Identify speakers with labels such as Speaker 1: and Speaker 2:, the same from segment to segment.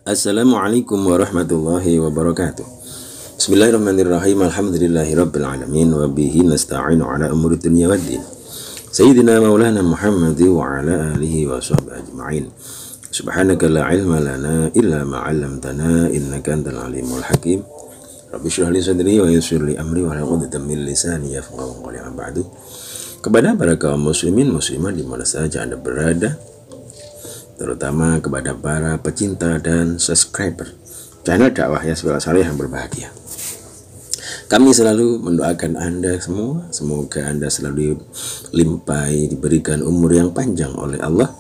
Speaker 1: Assalamualaikum warahmatullahi wabarakatuh. Bismillahirrahmanirrahim. Alhamdulillahirabbil alamin wa bihi nasta'inu ala umuri dunya waddin. Sayyidina Maulana Muhammad wa ala alihi wa sahbihi ajma'in. Subhanaka la ilma lana illa ma 'allamtana innaka antal alimul hakim. Rabbi shrah li sadri wa yassir li amri wa hlul 'uqdatam min lisani yafqahu qawli. Ba'du. Kepada para kaum muslimin muslimat di mana saja Anda berada, terutama kepada para pecinta dan subscriber channel dakwah Yasbil Asari yang berbahagia. Kami selalu mendoakan Anda semua, semoga Anda selalu dilimpahi, diberikan umur yang panjang oleh Allah,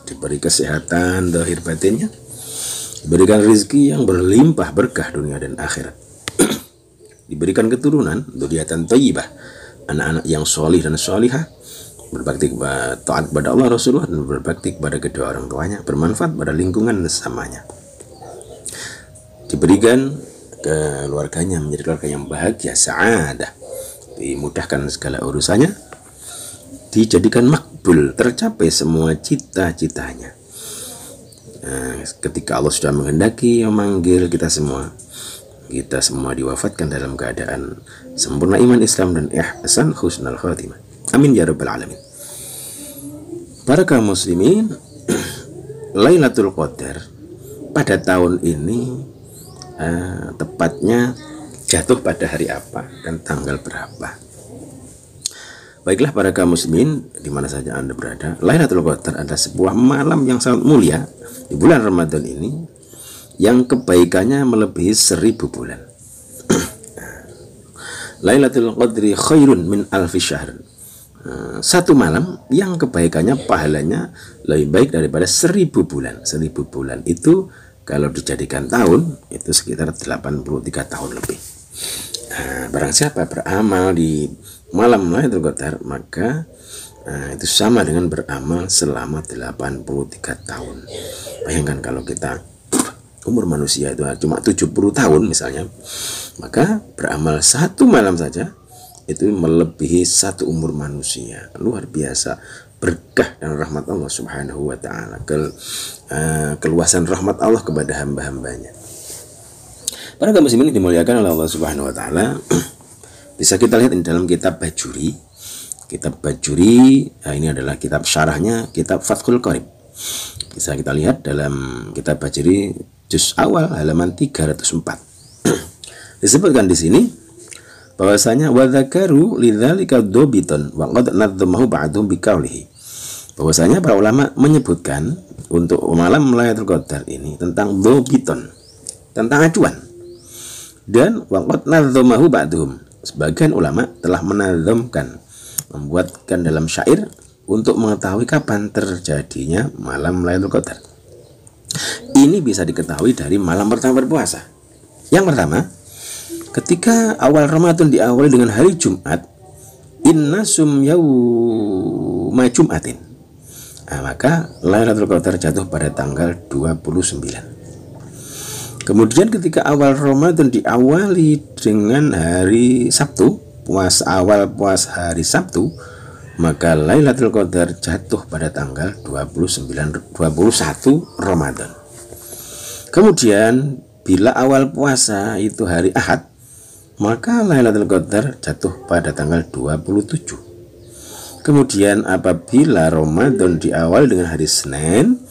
Speaker 1: diberi kesehatan zahir batinnya, diberikan rezeki yang berlimpah berkah dunia dan akhirat, diberikan keturunan dzurriatan thayyibah, anak-anak yang solih dan solihah, berbakti kepada taat kepada Allah Rasulullah dan berbakti kepada kedua orang tuanya, bermanfaat pada lingkungan bersamanya, diberikan keluarganya menjadi keluarga yang bahagia, sa'adah, dimudahkan segala urusannya, dijadikan makbul, tercapai semua cita-citanya. Ketika Allah sudah menghendaki memanggil kita semua diwafatkan dalam keadaan sempurna iman Islam dan ihsan husnul khatimah. Amin ya rabbal alamin. Para kaum muslimin, Lailatul Qadar pada tahun ini tepatnya jatuh pada hari apa dan tanggal berapa? Baiklah para kaum muslimin di mana saja Anda berada, Lailatul Qadar adalah sebuah malam yang sangat mulia di bulan Ramadan ini yang kebaikannya melebihi 1000 bulan. Lailatul Qadri khairun min alfi syahr. Satu malam yang kebaikannya, pahalanya lebih baik daripada 1000 bulan. 1000 bulan itu kalau dijadikan tahun itu sekitar 83 tahun lebih. Barang siapa beramal di malam Lailatul Qadar, maka itu sama dengan beramal selama 83 tahun. Bayangkan kalau kita umur manusia itu cuma 70 tahun misalnya, maka beramal satu malam saja itu melebihi satu umur manusia. Luar biasa berkah dan rahmat Allah subhanahu wa ta'ala, keluasan rahmat Allah kepada hamba-hambanya. Para kaum muslimin dimuliakan oleh Allah subhanahu wa ta'ala, bisa kita lihat di dalam kitab Bajuri. Kitab Bajuri ini adalah kitab syarahnya kitab Fathul Qarib. Bisa kita lihat dalam kitab Bajuri juz awal halaman 304. Disebutkan di sini bahwasanya wa dzakaru lidzalika dobiton wa qad nadzamahu ba'dhum biqaulihi. Bahwasanya para ulama menyebutkan untuk malam Lailatul Qadar ini tentang dobiton, tentang acuan, dan wa qad nadzamahu ba'dhum, sebagian ulama telah menazamkan, membuatkan dalam syair untuk mengetahui kapan terjadinya malam Lailatul Qadar. Ini bisa diketahui dari malam pertama berpuasa. Yang pertama, ketika awal Ramadan diawali dengan hari Jumat, inna sum yauma Jumatin, maka Lailatul Qadar jatuh pada tanggal 29. Kemudian ketika awal Ramadan diawali dengan hari Sabtu, awal puasa hari Sabtu, maka Lailatul Qadar jatuh pada tanggal 21 Ramadan. Kemudian bila awal puasa itu hari Ahad, maka Lailatul Qadar jatuh pada tanggal 27. Kemudian apabila Ramadan diawali dengan hari Senin,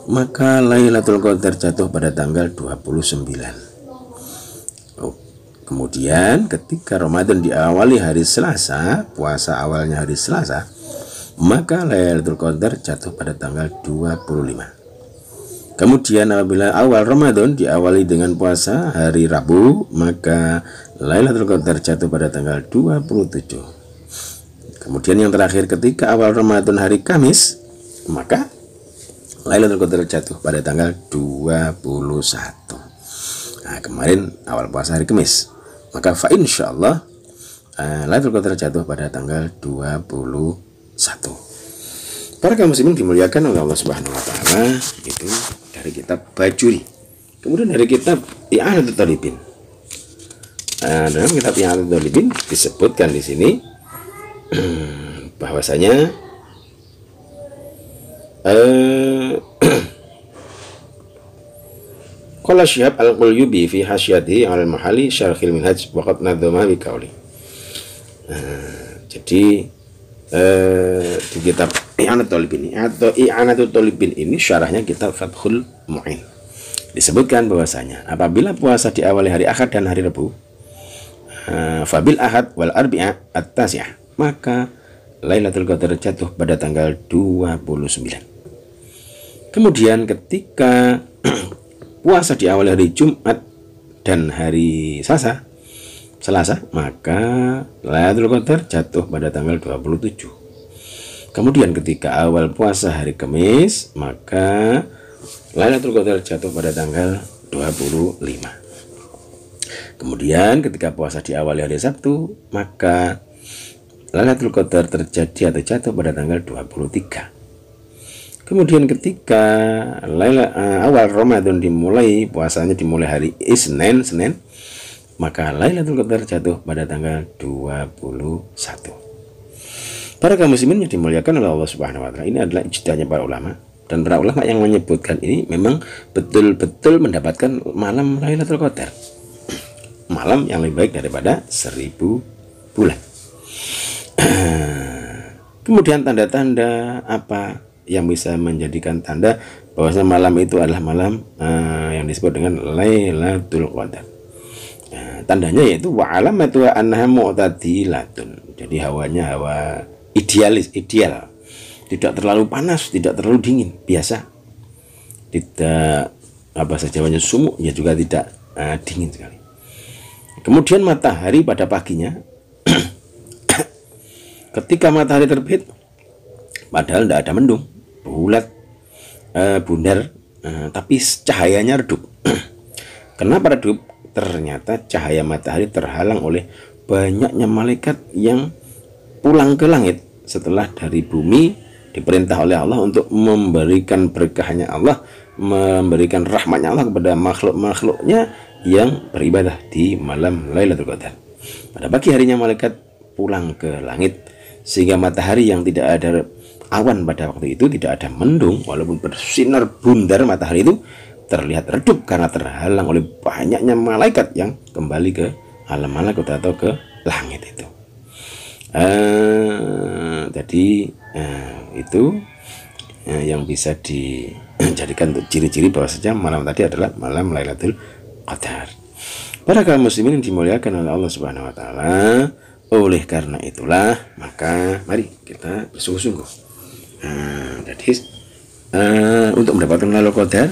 Speaker 1: maka Lailatul Qadar jatuh pada tanggal 29. Kemudian ketika Ramadan diawali hari Selasa, puasa awalnya hari Selasa, maka Lailatul Qadar jatuh pada tanggal 25. Kemudian apabila awal Ramadan diawali dengan puasa hari Rabu, maka Lailatul Qadar jatuh pada tanggal 27. Kemudian yang terakhir ketika awal Ramadan hari Kamis, maka Lailatul Qadar jatuh pada tanggal 21. Kemarin awal puasa hari Kamis, maka fa insyaallah Lailatul Qadar jatuh pada tanggal 21. Para kaum muslimin dimuliakan oleh Allah Subhanahu wa taala, itu dari kitab Bajuri. Kemudian dari kitab I'anatul Talibin. Dalam kitab I'anatul Talibin disebutkan di sini bahwasanya Qala Syihab Al-Qulyubi fi hasyatihi al-Mahali syarhil minhaj waqad nadzama bi qauli. Jadi di kitab I'anatul Talibin atau I'anatul Talibin ini syarahnya kitab Fathul Mu'in. Disebutkan bahwasanya apabila puasa diawali hari Ahad dan hari Rabu, fabil Ahad wal Arbi'ah at-Tasi'ah, maka Lailatul Qadar jatuh pada tanggal 29. Kemudian ketika puasa diawali hari Jumat dan hari Selasa, maka Lailatul Qadar jatuh pada tanggal 27. Kemudian ketika awal puasa hari Kamis, maka Lailatul Qadar jatuh pada tanggal 25. Kemudian ketika puasa diawali hari Sabtu, maka Lailatul Qadar terjadi atau jatuh pada tanggal 23. Kemudian ketika awal Ramadan dimulai, puasanya dimulai hari Senin, maka Lailatul Qadar jatuh pada tanggal 21. Para kaum muslimin yang dimuliakan oleh Allah Subhanahu wa taala, ini adalah ijtihadnya para ulama, dan para ulama yang menyebutkan ini memang betul-betul mendapatkan malam Lailatul Qadar. Malam yang lebih baik daripada 1000 bulan. Kemudian tanda-tanda apa yang bisa menjadikan tanda bahwasanya malam itu adalah malam yang disebut dengan Lailatul Qadar. Tandanya yaitu wa alamatu annaha mu'tadilatun. Jadi hawanya hawa ideal, tidak terlalu panas, tidak terlalu dingin, biasa. Tidak bahasa Jawanya sumuk, ya juga tidak dingin sekali. Kemudian matahari pada paginya ketika matahari terbit, padahal tidak ada mendung, bulat, bundar, tapi cahayanya redup. Kenapa redup? Ternyata cahaya matahari terhalang oleh banyaknya malaikat yang pulang ke langit setelah dari bumi diperintah oleh Allah untuk memberikan berkahnya Allah, memberikan rahmatnya Allah kepada makhluk-makhluknya yang beribadah di malam Lailatul Qadar. Pada pagi harinya malaikat pulang ke langit, sehingga matahari yang tidak ada awan pada waktu itu, tidak ada mendung, walaupun bersinar bundar, matahari itu terlihat redup karena terhalang oleh banyaknya malaikat yang kembali ke alam malakut atau ke langit itu. Jadi itu yang bisa dijadikan untuk ciri-ciri bahwa saja malam tadi adalah malam Lailatul Qadar. Para kaum muslimin yang dimuliakan oleh Allah Subhanahu wa taala, oleh karena itulah maka mari kita bersungguh-sungguh. Jadi untuk mendapatkan Lailatul Qadar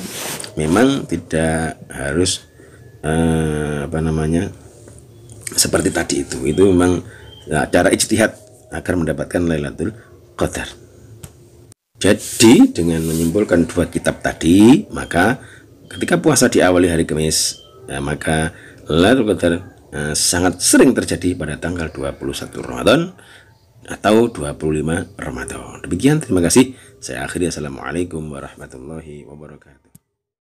Speaker 1: memang tidak harus seperti tadi itu memang cara ijtihad agar mendapatkan Lailatul Qadar. Jadi dengan menyimpulkan dua kitab tadi, maka ketika puasa diawali hari Kamis, maka Lailatul Qadar sangat sering terjadi pada tanggal 21 Ramadan atau 25 Ramadan. Demikian, terima kasih. Saya akhiri. Assalamualaikum warahmatullahi wabarakatuh.